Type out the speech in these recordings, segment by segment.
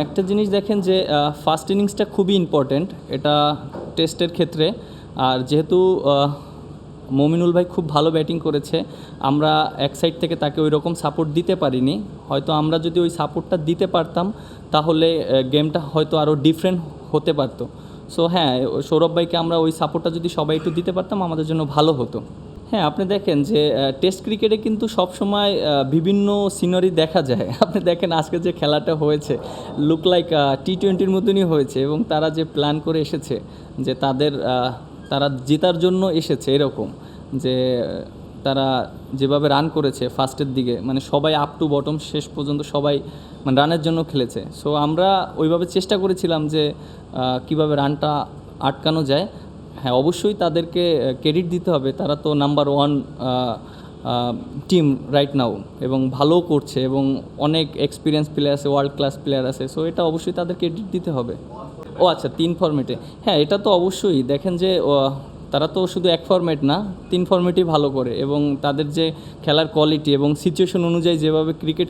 একটা জিনিস দেখেন যে ফার্স্ট ইনিংসটা খুবই ইম্পর্ট্যান্ট এটা টেস্টের ক্ষেত্রে। আর যেহেতু মমিনুল ভাই খুব ভালো ব্যাটিং করেছে, আমরা এক সাইড থেকে তাকে ওই রকম সাপোর্ট দিতে পারিনি। হয়তো আমরা যদি ওই সাপোর্টটা দিতে পারতাম তাহলে গেমটা হয়তো আরও ডিফারেন্ট হতে পারতো। সো হ্যাঁ, সৌরভ ভাইকে আমরা ওই সাপোর্টটা যদি সবাই একটু দিতে পারতাম আমাদের জন্য ভালো হতো। হ্যাঁ, আপনি দেখেন যে টেস্ট ক্রিকেটে কিন্তু সবসময় বিভিন্ন সিনারি দেখা যায়। আপনি দেখেন আজকে যে খেলাটা হয়েছে লুক লাইক টি-20-র মতনই হয়েছে, এবং তারা যে প্ল্যান করে এসেছে যে তারা জেতার জন্য এসেছে এরকম, যে তারা যেভাবে রান করেছে ফার্স্টের দিকে, মানে সবাই আপ টু বটম শেষ পর্যন্ত সবাই মানে রানের জন্য খেলেছে। সো আমরা ওইভাবে চেষ্টা করেছিলাম যে কীভাবে রানটা আটকানো যায়। হ্যাঁ, অবশ্যই তাদেরকে ক্রেডিট দিতে হবে, তারা তো নাম্বার 1 টিম রাইট নাও, এবং ভালোও করছে, এবং অনেক এক্সপিরিয়েন্স প্লেয়ার আছে, ওয়ার্ল্ড ক্লাস প্লেয়ার আছে। সো এটা অবশ্যই তাদের ক্রেডিট দিতে হবে। ও আচ্ছা, 3 ফরম্যাটে, হ্যাঁ এটা তো অবশ্যই দেখেন যে তারা তো শুধু এক ফরম্যাট না, 3 ফরম্যাটই ভালো করে, এবং তাদের যে খেলার কোয়ালিটি এবং সিচুয়েশন অনুযায়ী যেভাবে ক্রিকেট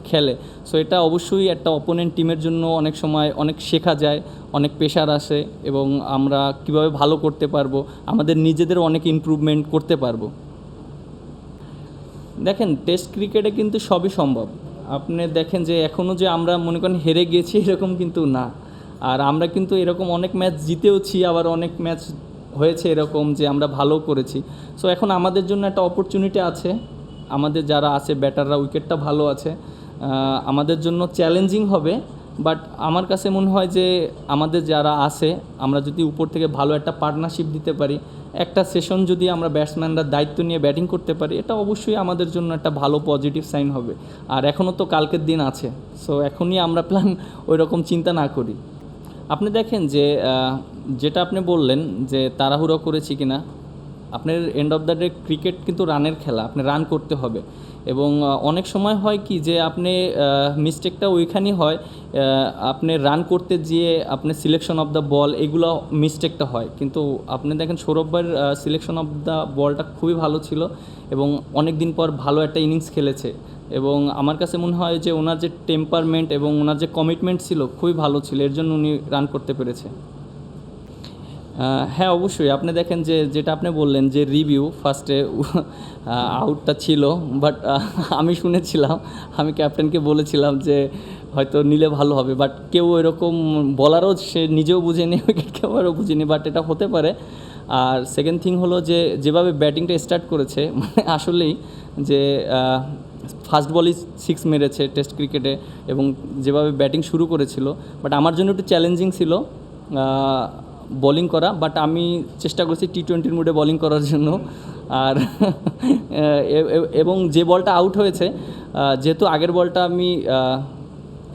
খেলে, সো এটা অবশ্যই একটা অপোনেন্ট টিমের জন্য অনেক সময় অনেক শেখা যায়, অনেক প্রেশার আসে, এবং আমরা কিভাবে ভালো করতে পারবো, আমাদের নিজেদের অনেক ইমপ্রুভমেন্ট করতে পারবো। দেখেন টেস্ট ক্রিকেটে কিন্তু সবই সম্ভব। আপনি দেখেন যে এখনও যে আমরা মনে করেন হেরে গিয়েছি এরকম কিন্তু না, আর আমরা কিন্তু এরকম অনেক ম্যাচ জিতেওছি, আবার অনেক ম্যাচ হয়েছে এরকম যে আমরা ভালো করেছি। সো এখন আমাদের জন্য একটা অপরচুনিটি আছে, আমাদের যারা আছে ব্যাটাররা উইকেটটা ভালো আছে, আমাদের জন্য চ্যালেঞ্জিং হবে। বাট আমার কাছে মনে হয় যে আমাদের যারা আছে, আমরা যদি উপর থেকে ভালো একটা পার্টনারশিপ দিতে পারি, একটা সেশন যদি আমরা ব্যাটসম্যানরা দায়িত্ব নিয়ে ব্যাটিং করতে পারি, এটা অবশ্যই আমাদের জন্য একটা ভালো পজিটিভ সাইন হবে। আর এখনও তো কালকের দিন আছে, সো এখনই আমরা প্ল্যান ওই রকম চিন্তা না করি। আপনি দেখেন যে যেটা আপনি বললেন যে তাড়াহুড়ো করেছি কিনা, আপনার end of the day cricket কিন্তু রানের খেলা, আপনি রান করতে হবে। এবং অনেক সময় হয় কি যে আপনি মিস্টেকটা ওইখানেই হয়, আপনি রান করতে গিয়ে আপনি সিলেকশন অফ দ্য বল এগুলো মিস্টেকটা হয়। কিন্তু আপনি দেখেন সৌরভ ভাইয়ের সিলেকশন অফ দ্য বলটা খুবই ভালো ছিল, এবং অনেক দিন পর ভালো একটা ইনিংস খেলেছে। এবং আমার কাছে মনে হয় যে ওনার যে টেম্পারমেন্ট এবং ওনার যে কমিটমেন্ট ছিল খুবই ভালো ছিল, এর জন্য উনি রান করতে পেরেছে। হ্যাঁ অবশ্যই, আপনি দেখেন যে যেটা আপনি বললেন যে রিভিউ ফার্স্টে আউটটা ছিল, বাট আমি শুনেছিলাম, আমি ক্যাপ্টেনকে বলেছিলাম যে হয়তো নিলে ভালো হবে, বাট কেউ এরকম বলারও সে নিজেও বুঝেনি, উইকেট কিপারও বুঝেনি, বাট এটা হতে পারে। আর সেকেন্ড থিং হলো যে যেভাবে ব্যাটিংটা স্টার্ট করেছে, মানে আসলেই যে ফার্স্ট বলই 6 মেরেছে টেস্ট ক্রিকেটে, এবং যেভাবে ব্যাটিং শুরু করেছিল, বাট আমার জন্য একটু চ্যালেঞ্জিং ছিল বোলিং করা। বাট আমি চেষ্টা করছি টি-20-র মুডে বোলিং করার জন্য। আর এবং যে বলটা আউট হয়েছে, যেহেতু আগের বলটা আমি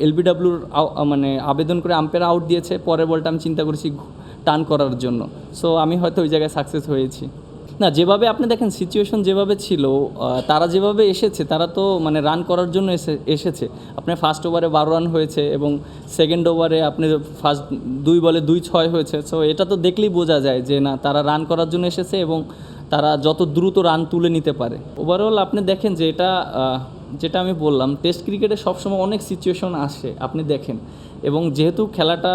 এলবিডব্লিউর মানে আবেদন করে আম্পায়ার আউট দিয়েছে, পরের বলটা আমি চিন্তা করেছি টার্ন করার জন্য। সো আমি হয়তো ওই জায়গায় সাকসেস হয়েছি। না, যেভাবে আপনি দেখেন সিচুয়েশন যেভাবে ছিল, তারা যেভাবে এসেছে, তারা তো মানে রান করার জন্য এসেছে। আপনার ফার্স্ট ওভারে 12 রান হয়েছে, এবং সেকেন্ড ওভারে আপনি ফার্স্ট 2 বলে 2-6 হয়েছে। সো এটা তো দেখলেই বোঝা যায় যে না, তারা রান করার জন্য এসেছে, এবং তারা যত দ্রুত রান তুলে নিতে পারে। ওভারঅল আপনি দেখেন যে এটা যেটা আমি বললাম, টেস্ট ক্রিকেটে সবসময় অনেক সিচুয়েশন আসে আপনি দেখেন, এবং যেহেতু খেলাটা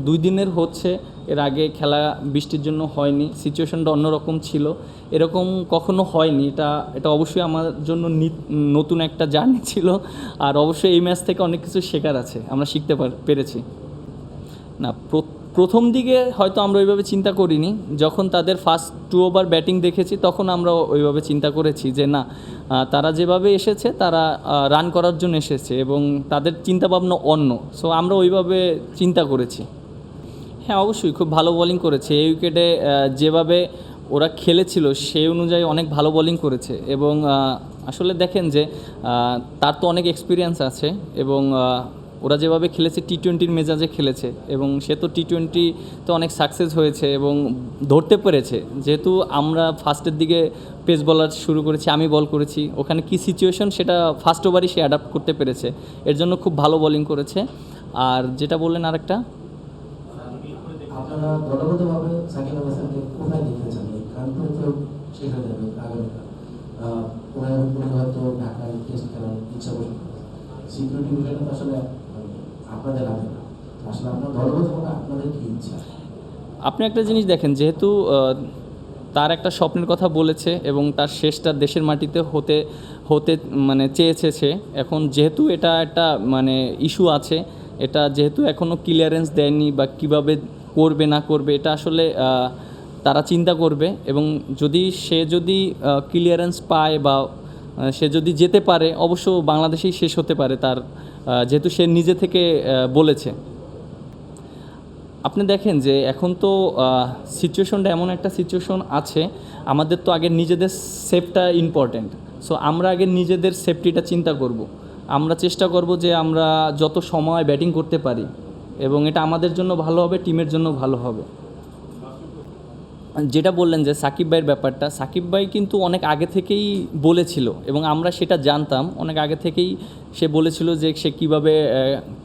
2 দিনের হচ্ছে, এর আগে খেলা বৃষ্টির জন্য হয়নি, সিচুয়েশনটা অন্যরকম ছিল, এরকম কখনো হয়নি। এটা অবশ্যই আমার জন্য নতুন একটা জার্নি ছিল, আর অবশ্যই এই ম্যাচ থেকে অনেক কিছু শেখার আছে, আমরা শিখতে পেরেছি। না, প্রথম দিকে হয়তো আমরা ওইভাবে চিন্তা করিনি, যখন তাদের ফার্স্ট 2 ওভার ব্যাটিং দেখেছি তখন আমরা ওইভাবে চিন্তা করেছি যে না, তারা যেভাবে এসেছে তারা রান করার জন্য এসেছে, এবং তাদের চিন্তাভাবনা অন্য। সো আমরা ওইভাবে চিন্তা করেছি। হ্যাঁ অবশ্যই, খুব ভালো বোলিং করেছে এই উইকেটে, যেভাবে ওরা খেলেছিল সেই অনুযায়ী অনেক ভালো বোলিং করেছে। এবং আসলে দেখেন যে তার তো অনেক এক্সপিরিয়েন্স আছে, এবং ওরা যেভাবে খেলেছে টি-20-র মেজাজে খেলেছে, এবং সে তো টি-20-তে অনেক সাকসেস হয়েছে এবং ধরতে পেরেছে। যেহেতু আমরা ফার্স্টের দিকে পেস বলার শুরু করেছি, আমি বল করেছি, ওখানে কী সিচুয়েশন সেটা ফার্স্ট ওভারই সে অ্যাডাপ্ট করতে পেরেছে, এর জন্য খুব ভালো বোলিং করেছে। আর যেটা বললেন আরেকটা, আপনারা দলগতভাবে সাকিব আল হাসানকে কোথায় দেখতে চান? কারণ তো শেষ হয়ে যাবে আগামীকাল, ওনার হয়তো ঢাকায় টেস্ট খেলার ইচ্ছা পোষণ করে। সিকিউরিটি বিষয়টা তো আসলে আপনাদের হাতে না। আসলে আপনার দলগতভাবে আপনাদের কি ইচ্ছা? আপনি একটা জিনিস দেখেন, যেহেতু তার একটা স্বপ্নের কথা বলেছে এবং তার শেষটা দেশের মাটিতে হতে হতে মানে চেয়েছে সে। এখন যেহেতু এটা একটা মানে ইস্যু আছে, এটা যেহেতু এখনও ক্লিয়ারেন্স দেয়নি বা কিভাবে করবে না করবে এটা আসলে তারা চিন্তা করবে। এবং সে যদি ক্লিয়ারেন্স পায় বা সে যদি যেতে পারে, অবশ্য বাংলাদেশেই শেষ হতে পারে তার, যেহেতু সে নিজে থেকে বলেছে। আপনি দেখেন যে এখন তো সিচুয়েশনটা এমন একটা সিচুয়েশন আছে, আমাদের তো আগে নিজেদের সেফটা ইম্পর্ট্যান্ট। সো আমরা আগে নিজেদের সেফটিটা চিন্তা করব। আমরা চেষ্টা করব যে আমরা যত সময় ব্যাটিং করতে পারি, এবং এটা আমাদের জন্য ভালো হবে, টিমের জন্য ভালো হবে। যেটা বললেন যে সাকিব ভাইয়ের ব্যাপারটা, সাকিব ভাই কিন্তু অনেক আগে থেকেই বলেছিল এবং আমরা সেটা জানতাম। অনেক আগে থেকেই সে বলেছিল যে সে কীভাবে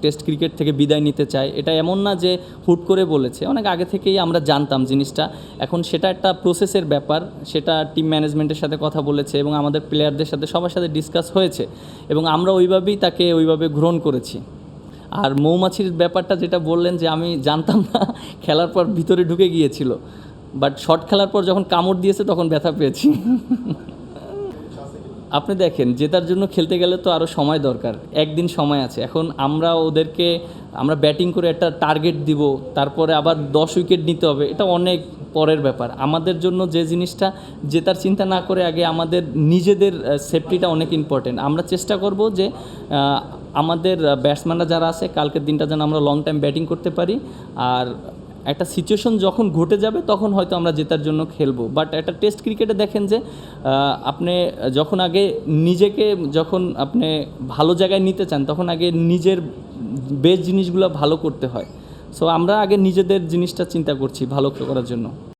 টেস্ট ক্রিকেট থেকে বিদায় নিতে চায়। এটা এমন না যে হুট করে বলেছে, অনেক আগে থেকেই আমরা জানতাম জিনিসটা। এখন সেটা একটা প্রসেসের ব্যাপার, সেটা টিম ম্যানেজমেন্টের সাথে কথা বলেছে এবং আমাদের প্লেয়ারদের সাথে সবার সাথে ডিসকাস হয়েছে এবং আমরা তাকে ওইভাবে গ্রহণ করেছি। আর মৌমাছির ব্যাপারটা যেটা বললেন যে আমি জানতাম না, খেলার পর ভিতরে ঢুকে গিয়েছিল, বাট শট খেলার পর যখন কামড় দিয়েছে তখন ব্যথা পেয়েছি। আপনি দেখেন, জেতার জন্য খেলতে গেলে তো আরও সময় দরকার, একদিন সময় আছে। এখন আমরা ব্যাটিং করে একটা টার্গেট দিব, তারপরে আবার 10 উইকেট নিতে হবে, এটা অনেক পরের ব্যাপার। আমাদের জন্য যে জিনিসটা জেতার চিন্তা না করে আগে আমাদের নিজেদের সেফটিটা অনেক ইম্পর্টেন্ট। আমরা চেষ্টা করব যে আমাদের ব্যাটসম্যানরা যারা আছে কালকের দিনটা যেন আমরা লং টাইম ব্যাটিং করতে পারি। আর একটা সিচুয়েশন যখন ঘটে যাবে তখন হয়তো আমরা জেতার জন্য খেলবো। বাট একটা টেস্ট ক্রিকেটে দেখেন যে আপনি যখন আপনি ভালো জায়গায় নিতে চান, তখন আগে নিজের বেস্ট জিনিসগুলো ভালো করতে হয়। সো আমরা আগে নিজেদের জিনিসটা চিন্তা করছি ভালো করার জন্য।